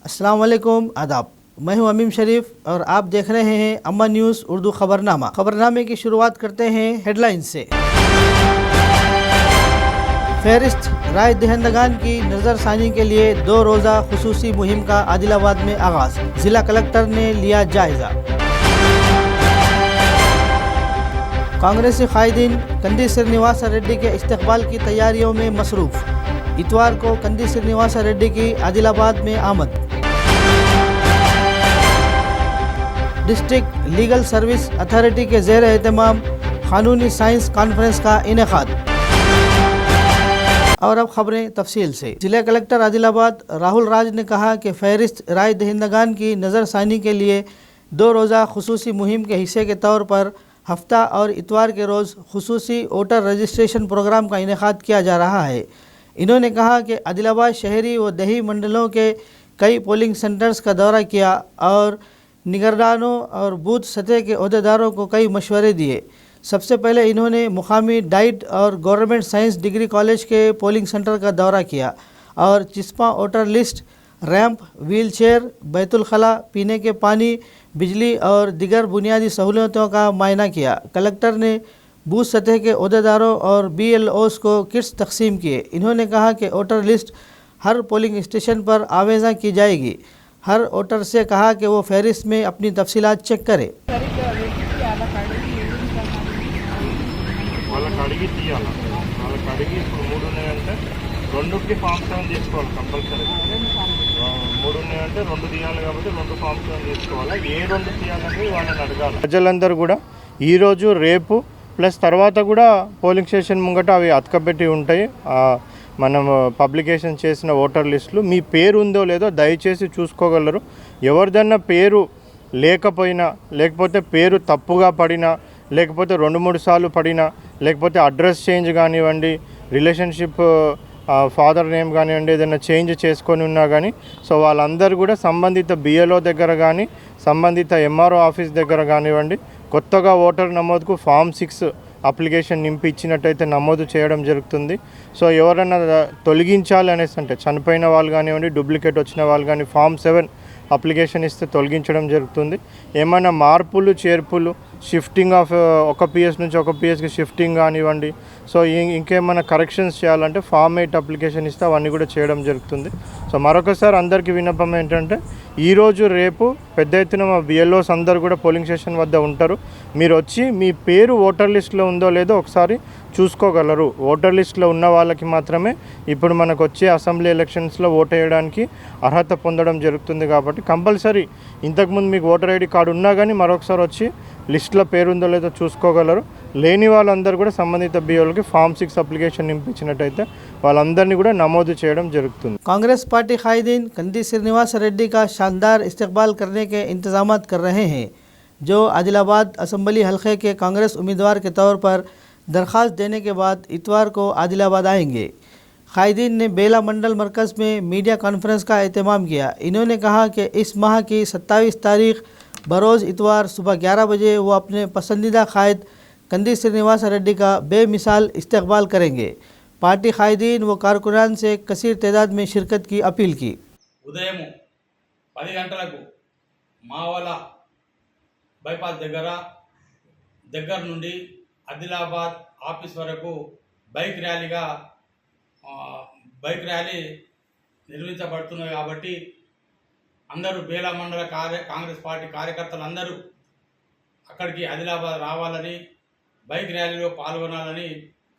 अस्सलाम वालेकुम, आदाब। मैं हूं अमीम शरीफ और आप देख रहे हैं अम्मा न्यूज़ उर्दू खबरनामा। खबरनामे की शुरुआत करते हैं हेडलाइन से। फहरिस्त राय दहिंदगान की नज़रसानी के लिए 2 रोज़ा खुसूसी मुहिम का आदिलाबाद में आगाज़। ज़िला कलेक्टर ने लिया जायज़ा। कांग्रेसी कायदीन कंदी श्रीनिवास रेड्डी के इस्तकबाल की तैयारियों में मसरूफ़। इतवार को कंदी श्रीनिवास रेड्डी की आदिलाबाद में आमद। डिस्ट्रिक्ट लीगल सर्विस अथॉरिटी के ज़ेर एहतमाम कानूनी साइंस कॉन्फ्रेंस का इनेकाद। और अब खबरें तफसील से। जिला कलेक्टर आदिलाबाद राहुल राज ने कहा कि फहरिस्त राय दहिंदगान की नज़रसानी के लिए 2 रोज़ा खुसूसी मुहिम के हिस्से के तौर पर हफ्ता और इतवार के रोज़ खुसूसी वोटर रजिस्ट्रेशन प्रोग्राम का इनेकाद किया जा रहा है। इन्होंने कहा कि आदिलाबाद शहरी व दही मंडलों के कई पोलिंग सेंटर्स का दौरा किया और निगरानों और बूथ सतह के अहदेदारों को कई मशवरे दिए। सबसे पहले इन्होंने मुकामी डाइट और गवर्नमेंट साइंस डिग्री कॉलेज के पोलिंग सेंटर का दौरा किया और चिस्पा voter list, ramp, wheelchair, बैतुल खला, पीने के पानी, बिजली और दिगर बुनियादी सहूलियतों का मुआयना किया। कलेक्टर ने बूथ सतह के अहदेदारों और BLOs को किट्स तकसीम किए। इन्होंने कहा कि वोटर लिस्ट हर पोलिंग स्टेशन पर आवेज़ा की जाएगी। हर वोटर से कहा कि वो फहरिस्त में अपनी तफसीलात चेक करे। ప్రజలందరూ కూడా ఈరోజు రేపు ప్లస్ తర్వాత కూడా పోలింగ్ స్టేషన్ ముంగట అవి అతకబెట్టి ఉంటాయి. మనం పబ్లికేషన్ చేసిన ఓటర్ లిస్టులు మీ పేరు ఉందో లేదో దయచేసి చూసుకోగలరు. ఎవరిదన్నా పేరు లేకపోయినా, లేకపోతే పేరు తప్పుగా పడినా, లేకపోతే 2-3 సార్లు పడినా, లేకపోతే అడ్రస్ చేంజ్ కానివ్వండి, రిలేషన్షిప్ ఫాదర్ నేమ్ కానివ్వండి, ఏదైనా చేంజ్ చేసుకొని ఉన్నా కానీ సో వాళ్ళందరూ కూడా సంబంధిత BLO దగ్గర కానీ, సంబంధిత MRO ఆఫీస్ దగ్గర కానివ్వండి, కొత్తగా ఓటర్ నమోదుకు ఫామ్ 6 అప్లికేషన్ నింపి ఇచ్చినట్టయితే నమోదు చేయడం జరుగుతుంది. సో ఎవరైనా తొలగించాలి అనేసి అంటే చనిపోయిన వాళ్ళు కానివ్వండి, డూప్లికేట్ వచ్చిన వాళ్ళు కానీ ఫామ్ 7 అప్లికేషన్ ఇస్తే తొలగించడం జరుగుతుంది. ఏమైనా మార్పులు చేర్పులు, షిఫ్టింగ్ ఆఫ్ ఒక PS నుంచి ఒక PSకి షిఫ్టింగ్ కానివ్వండి, సో ఇంకేమైనా కరెక్షన్స్ చేయాలంటే ఫామ్ 8 అప్లికేషన్ ఇస్తే అవన్నీ కూడా చేయడం జరుగుతుంది. సో మరొకసారి అందరికీ విన్నపం ఏంటంటే ఈరోజు రేపు పెద్ద ఎత్తున మా BLOs అందరూ కూడా పోలింగ్ స్టేషన్ వద్ద ఉంటారు. మీరు వచ్చి మీ పేరు ఓటర్ లిస్టులో ఉందో లేదో ఒకసారి చూసుకోగలరు. ఓటర్ లిస్టులో ఉన్న వాళ్ళకి మాత్రమే ఇప్పుడు మనకు వచ్చే అసెంబ్లీ ఎలక్షన్స్లో ఓటు వేయడానికి అర్హత పొందడం జరుగుతుంది. కాబట్టి కంపల్సరీ ఇంతకుముందు మీకు ఓటర్ ID కార్డు ఉన్నా కానీ మరొకసారి వచ్చి లిస్టులో పేరు ఉందో లేదో చూసుకోగలరు. లేని వాళ్ళందరూ కూడా సంబంధిత BLOకి ఫామ్ 6 అప్లికేషన్ నింపించినట్టయితే వాళ్ళందరినీ కూడా నమోదు చేయడం జరుగుతుంది. कांग्रेस पार्टी कायदीन कंदी श्रीनिवास रेड्डी का शानदार इस्तकबाल करने के इंतजामात कर रहे हैं, जो आदिलाबाद असम्बली हल्के के कांग्रेस उम्मीदवार के तौर पर दरख्वास्त देने के बाद इतवार को आदिलाबाद आएंगे। कायदीन ने बेला मंडल मरकज़ में मीडिया कॉन्फ्रेंस का एहतमाम किया। इन्होंने कहा कि इस माह की 27 तारीख बरोज़ इतवार सुबह 11 बजे वो अपने पसंदीदा कायद कंदी श्रीनिवास रेड्डी का बेमिसाल इस्तकबाल करेंगे। पार्टी कायदीन व कारकुनान से कसीर तादाद में शिरकत की अपील की। ఉదయం 10 గంటలకు మావల బైపాస్ దగ్గర నుండి ఆదిలాబాద్ ఆఫీస్ వరకు బైక్ ర్యాలీ నిర్వహించబడుతున్నాయి. కాబట్టి అందరూ బేలా మండల కాంగ్రెస్ పార్టీ కార్యకర్తలు అందరూ అక్కడికి ఆదిలాబాద్ రావాలని, బైక్ ర్యాలీలో పాల్గొనాలని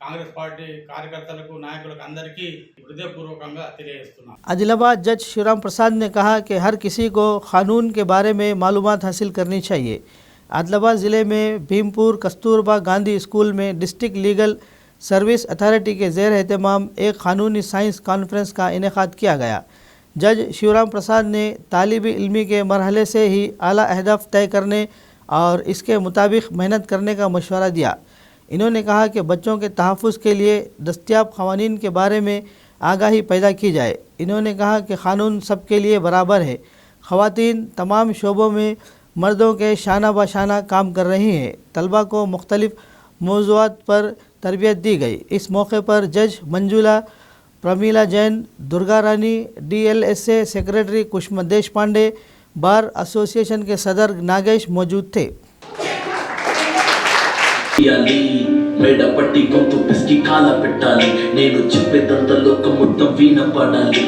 కాంగ్రెస్ పార్టీ కార్యకర్తలకు, నాయకులకు అందరికీ హృదయపూర్వకంగా తెలియజేస్తున్నాను. आदिलाबाद जज शिवराम प्रसाद ने कहा कि हर किसी को कानून के बारे में मालूमात हासिल करनी चाहिए। आदिलाबाद ज़िले में भीमपुर कस्तूरबा गांधी स्कूल में डिस्ट्रिक्ट लीगल सर्विस अथॉरिटी के ज़ेर एहतमाम एक कानूनी साइंस कॉन्फ्रेंस का इनेकाद किया गया। जज शिवराम प्रसाद ने तालिबी इल्मी के मरहले से ही आला अहदाफ तय करने और इसके मुताबिक मेहनत करने का मशवरा दिया। इन्होंने कहा कि बच्चों के तहफ़्फ़ुज़ के लिए दस्तयाब क़वानीन के बारे में आगाही पैदा की जाए। इन्होंने कहा कि क़ानून सबके लिए बराबर है। ख़वातीन तमाम शोबों में मर्दों के शाना बशाना काम कर रही हैं। तलबा को मुख्तलिफ़ मौज़ूआत पर तरबियत दी गई। इस मौके पर जज Manjula Pramila Jain, Durga Rani, DLSA secretary Kushmadesh Pandey, bar association के सदर नागेश मौजूद थे। మేడ పట్టి గొంతు పిసికి కాల పెట్టాలి, నేను చెప్పేదంత లోకం మొత్తం వీణ పడాలి.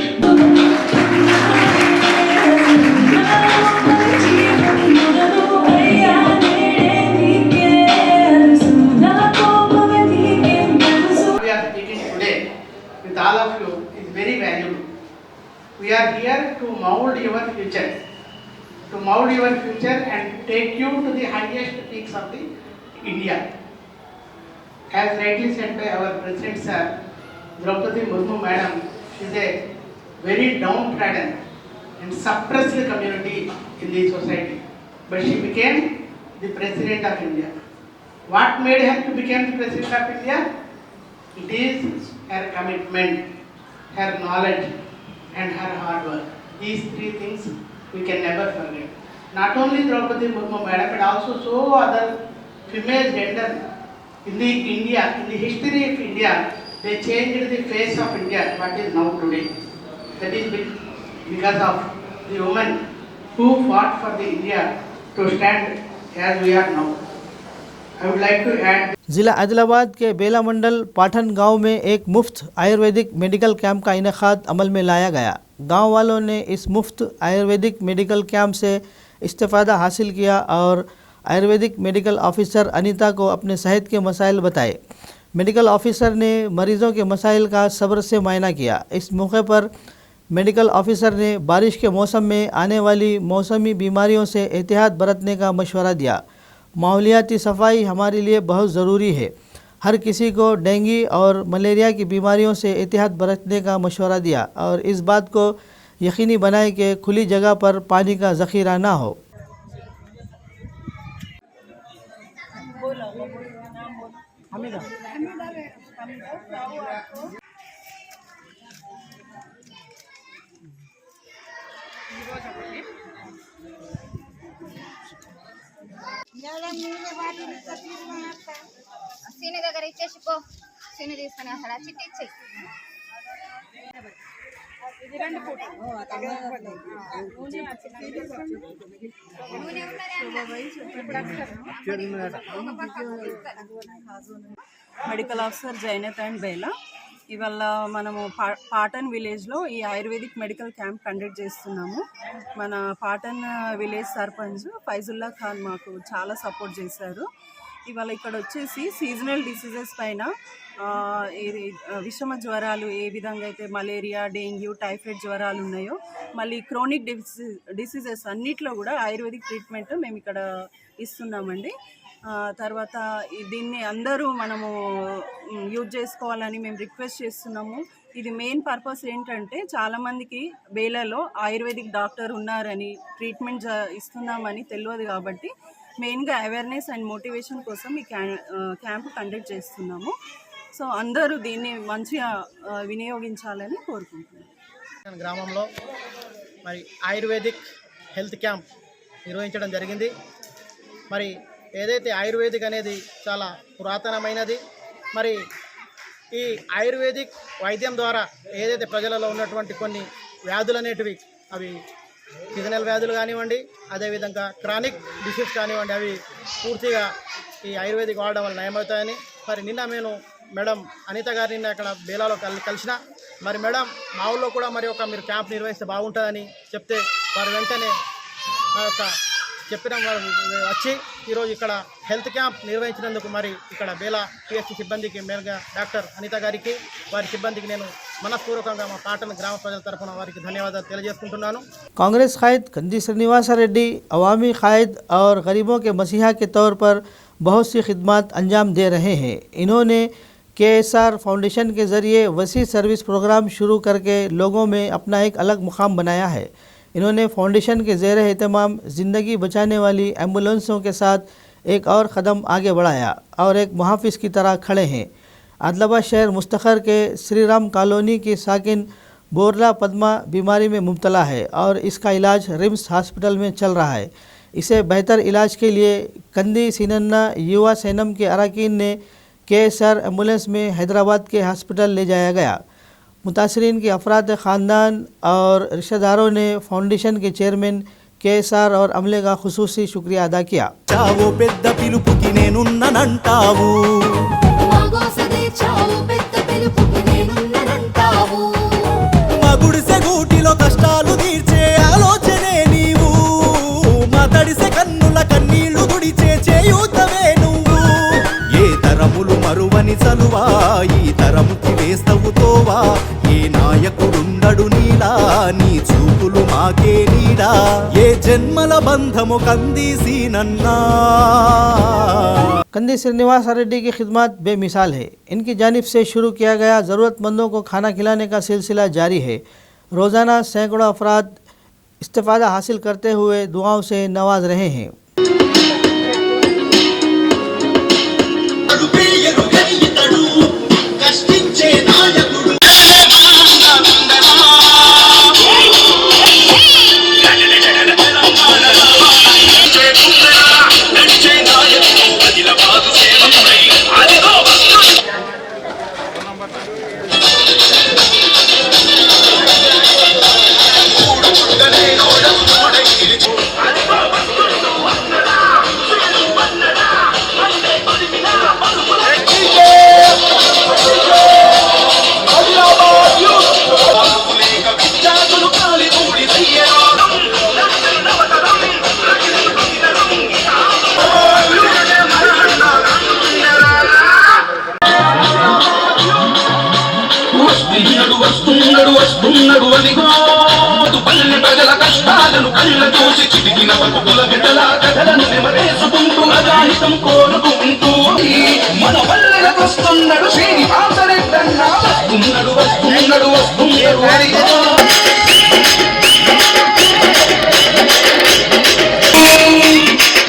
With all of you is very valuable. We are here to mold your future, and take you to the highest peaks of the India. As rightly said by our President Sir, Draupadi Murmu Madam, she is a very downtrodden and suppressed community in the society, but she became the President of India. What made her to become the President of India? It is her commitment, her knowledge and her hard work. These three things we can never forget. Not only Draupadi Murmu Madam, but also so other female gender in the India, in the history of India, they changed the face of India, what is now today. That is because of the women who fought for the India to stand as we are now. I would like to add, जिला आदिलाबाद के बेला मंडल पाठन गांव में एक मुफ्त Ayurvedic medical camp का इनेकाद अमल में लाया गया। गांव वालों ने इस मुफ्त आयुर्वेदिक मेडिकल कैंप से इस्तेफादा हासिल किया और आयुर्वेदिक मेडिकल ऑफिसर अनीता को अपने सेहत के मसाइल बताए। मेडिकल ऑफिसर ने मरीज़ों के मसाइल का सब्र से मायना किया। इस मौके पर मेडिकल ऑफिसर ने बारिश के मौसम में आने वाली मौसमी बीमारियों से एहतियात बरतने का मशवरा दिया। माहौलियाती सफाई हमारे लिए बहुत ज़रूरी है। हर किसी को डेंगू और मलेरिया की बीमारियों से एहतियात बरतने का मशवरा दिया और इस बात को यकीनी बनाए कि खुली जगह पर पानी का ज़ख़ीरा ना हो। సీని దగ్గర ఇచ్చేసిపో, సీని తీసుకుని అసలు చిట్టి ఇచ్చేయి. Medical officer Jainath and Bela ఇవాళ మనము పాటన్ విలేజ్లో ఈ ఆయుర్వేదిక్ మెడికల్ క్యాంప్ కండక్ట్ చేస్తున్నాము. మన పాటన్ విలేజ్ సర్పంచ్ ఫైజుల్లా ఖాన్ మాకు చాలా సపోర్ట్ చేశారు. ఇవాళ ఇక్కడ వచ్చేసి సీజనల్ డిసీజెస్ పైన విషమ జ్వరాలు ఏ విధంగా అయితే మలేరియా, డెంగ్యూ, టైఫాయిడ్ జ్వరాలు ఉన్నాయో మళ్ళీ క్రోనిక్ డిసీజెస్ అన్నిట్లో కూడా ఆయుర్వేదిక్ ట్రీట్మెంట్ మేము ఇక్కడ ఇస్తున్నామండి. తర్వాత దీన్ని అందరూ మనము యూజ్ చేసుకోవాలని మేము రిక్వెస్ట్ చేస్తున్నాము. ఇది మెయిన్ పర్పస్ ఏంటంటే చాలామందికి బేలాలో ఆయుర్వేదిక్ డాక్టర్ ఉన్నారని ట్రీట్మెంట్ ఇస్తున్నామని తెలియదు కాబట్టి మెయిన్గా అవేర్నెస్ అండ్ మోటివేషన్ కోసం ఈ క్యాంప్ కండక్ట్ చేస్తున్నాము. సో అందరూ దీన్ని మంచిగా వినియోగించాలని కోరుకుంటున్నాను. గ్రామంలో మరి ఆయుర్వేదిక్ హెల్త్ క్యాంప్ నిర్వహించడం జరిగింది. మరి ఏదైతే ఆయుర్వేదిక్ అనేది చాలా పురాతనమైనది, మరి ఈ ఆయుర్వేదిక్ వైద్యం ద్వారా ఏదైతే ప్రజలలో ఉన్నటువంటి కొన్ని వ్యాధులు అనేటివి అవి సీజనల్ వ్యాధులు కానివ్వండి, అదేవిధంగా క్రానిక్ డిసీజ్ కానివ్వండి, అవి పూర్తిగా ఈ ఆయుర్వేదిక్ వాడడం వల్ల నయమవుతాయని మరి నిన్న నేను మేడం అనిత గారిని నిన్న అక్కడ బేలాలో కలిసిన మరి మేడం మా ఊళ్ళో కూడా మరి మీరు క్యాంప్ నిర్వహిస్తే బాగుంటుందని చెప్తే వారు వెంటనే మా యొక్క చెప్పిన వారు వచ్చి ఈరోజు ఇక్కడ హెల్త్ క్యాంప్ నిర్వహించినందుకు మరి ఇక్కడ బేలా పిఎస్సి సిబ్బందికి మేలుగా డాక్టర్ అనిత గారికి వారి సిబ్బందికి నేను మనస్పూర్వకంగా మా పాటన గ్రామ ప్రజల తరఫున వారికి ధన్యవాదాలు తెలియజేసుకుంటున్నాను. कांग्रेस कायद कंदी श्रीनिवास रेड्डी अवामी कायद और गरीबों के मसीहा के तौर पर बहुत सी खिदमत अंजाम दे रहे हैं। इन्होंने KSR फाउंडेशन के ज़रिए वसी सर्विस प्रोग्राम शुरू करके लोगों में अपना एक अलग मुकाम बनाया है। इन्होंने फाउंडेशन के ज़ेर एहतमाम ज़िंदगी बचाने वाली एम्बुलेंसों के साथ एक और क़दम आगे बढ़ाया और एक मुहाफ़िज़ की तरह खड़े हैं। आदिलाबाद शहर मुस्तखर के श्री राम कॉलोनी की साकिन बोरला पद्मा बीमारी में मुब्तला है और इसका इलाज रिम्स हॉस्पिटल में चल रहा है। इसे बेहतर इलाज के लिए कंदी सीनन्ना युवा सैनम के अरकान ने KSR एम्बुलेंस में हैदराबाद के हॉस्पिटल ले जाया गया। मुतासरीन के अफराद ख़ानदान और रिश्तेदारों ने फाउंडेशन के चेयरमैन KSR और अमले का खुसूसी शुक्रिया अदा किया। చావో పెద్ద పిలుపుకి నేనున్నానంటావు మగుడిసె గూటిలో కష్టాలు తీర్చే ఆలోచనే నీవు మదడిసె కన్నుల కన్నీళ్లు దుడిచే చేయూతవే నువ్వు ఏ తరములు మరువని చలువా ఈ తరముకి వేస్తవు తోవా ఏ నాయకుడుండడు నీలా నీ చూపులు మాకే నీడా ఏ జన్మల బంధము కందీసి నన్నా कंदी श्रीनिवास रेड्डी की खिदमत बेमिसाल है। इनकी जानिब से शुरू किया गया ज़रूरतमंदों को खाना खिलाने का सिलसिला जारी है। रोज़ाना सैकड़ों अफराद इस्तिफ़ादा हासिल करते हुए दुआओं से नवाज रहे हैं। వస్తున్నాడు అదిగోదు పల్లె ప్రజల కష్టాలను కళ్ళ చూసి చిటికిన బతుకుల బిడ్డల కథలను నెమరేసుకుంటూ అజాహితం కోరుకుంటూ మన పల్లెలకు వస్తున్నాడు శ్రీనివాసరెడ్డన్న వస్తున్నాడు అదిగో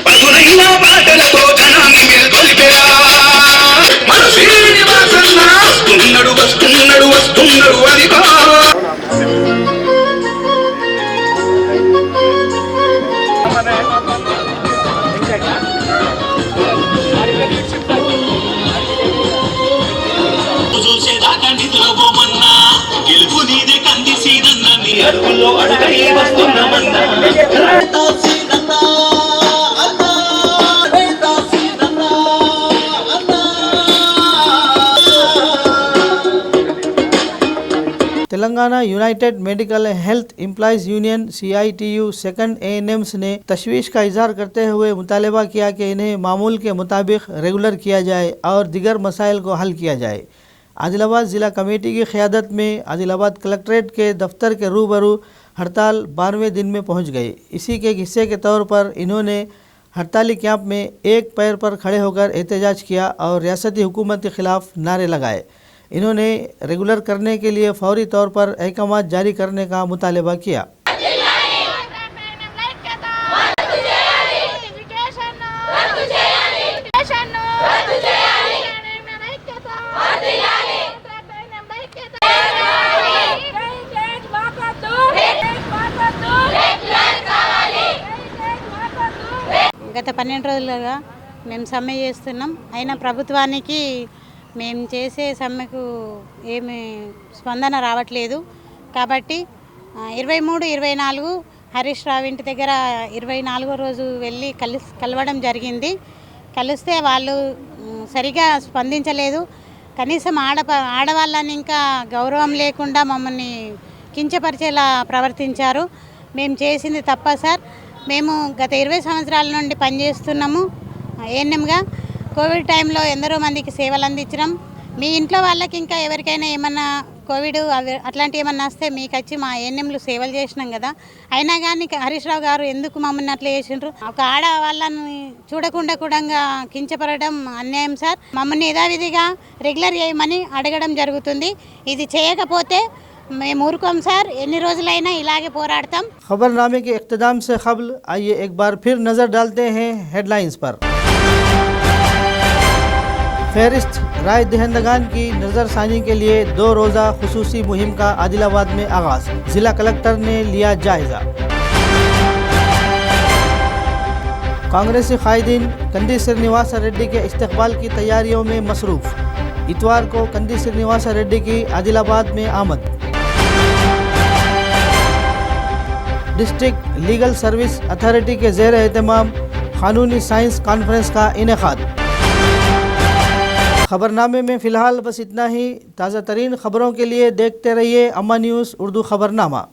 పదునైన పాటలతో జనాన్ని మేల్కొలిపెరా మన శ్రీనివాసన్న వస్తున్నాడు అదిగో చూసేదాకా నిద్రపోమన్నా గెలుపు నీదే కంది సీనన్న నీ అడుగుల్లో అడుగై వస్తున్నామన్నా Telangana united medical health employees union CITU second ANMs ने तशवीश का इजहार करते हुए मुतालबा किया कि इन्हें मामूल के मुताबिक रेगुलर किया जाए और दिगर मसाइल को हल किया जाए। आदिलाबाद ज़िला कमेटी की क़यादत में आदिलाबाद कलेक्ट्रेट के दफ्तर के रूबरू हड़ताल 12वें दिन में पहुंच गई। इसी के हिस्से के तौर पर इन्होंने हड़ताली कैंप में एक पैर पर खड़े होकर एहतजाज किया और रियासती हुकूमत के ख़िलाफ़ नारे लगाए। इन्होंने रेगुलर करने के लिए फौरी तौर पर अहकामात जारी करने का मुतालबा किया। గత 12 రోజులుగా మేము సమ్మె చేస్తున్నాం. అయినా ప్రభుత్వానికి మేము చేసే సమ్మెకు ఏమి స్పందన రావట్లేదు. కాబట్టి 23, 24 హరీష్ రావు ఇంటి దగ్గర 24వ రోజు వెళ్ళి కలవడం జరిగింది. కలిస్తే వాళ్ళు సరిగా స్పందించలేదు. కనీసం ఆడవాళ్ళని ఇంకా గౌరవం లేకుండా మమ్మల్ని కించపరిచేలా ప్రవర్తించారు. మేము చేసింది తప్ప సార్. మేము గత 20 సంవత్సరాల నుండి పనిచేస్తున్నాము ఏఎన్ఎంగా. కోవిడ్ టైంలో ఎందరో మందికి సేవలు అందించడం. మీ ఇంట్లో వాళ్ళకి ఇంకా ఎవరికైనా ఏమన్నా కోవిడ్ అట్లాంటివి ఏమన్నా వస్తే మీకు వచ్చి మా ఏఎన్ఎంలు సేవలు చేసినాం కదా. అయినా కానీ హరీష్ రావు గారు ఎందుకు మమ్మల్ని అట్లా చేసిండ్రు? ఒక ఆడవాళ్ళని చూడకుండా కూడా కించపడడం అన్యాయం సార్. మమ్మల్ని యథావిధిగా రెగ్యులర్ చేయమని అడగడం జరుగుతుంది. ఇది చేయకపోతే మేము ఊరుకోం సార్. ఎన్ని రోజులైనా ఇలాగే పోరాడతాం. खबरनामे के इख्तिताम से क़ब्ल आइए एक बार फिर नज़र डालते हैं हेडलाइंस पर। फहरिस्त राय दहिंदगान की नज़रसानी के लिए 2 रोज़ा खुसूसी मुहिम का आदिलाबाद में आगाज़। ज़िला कलेक्टर ने लिया जायज़ा। कांग्रेसी कायदीन कंदी श्रीनिवास रेड्डी के इस्तकबाल की तैयारियों में मसरूफ़। इतवार को कंदी श्रीनिवास रेड्डी की आदिलाबाद में आमद। डिस्ट्रिक्ट लीगल सर्विस अथॉरिटी के ज़ेर एहतमाम कानूनी साइंस कॉन्फ्रेंस का इनेकाद। खबरनामे में फ़िलहाल बस इतना ही। ताज़ा तरीन खबरों के लिए देखते रहिए अम्मा न्यूज़ उर्दू खबरनामा।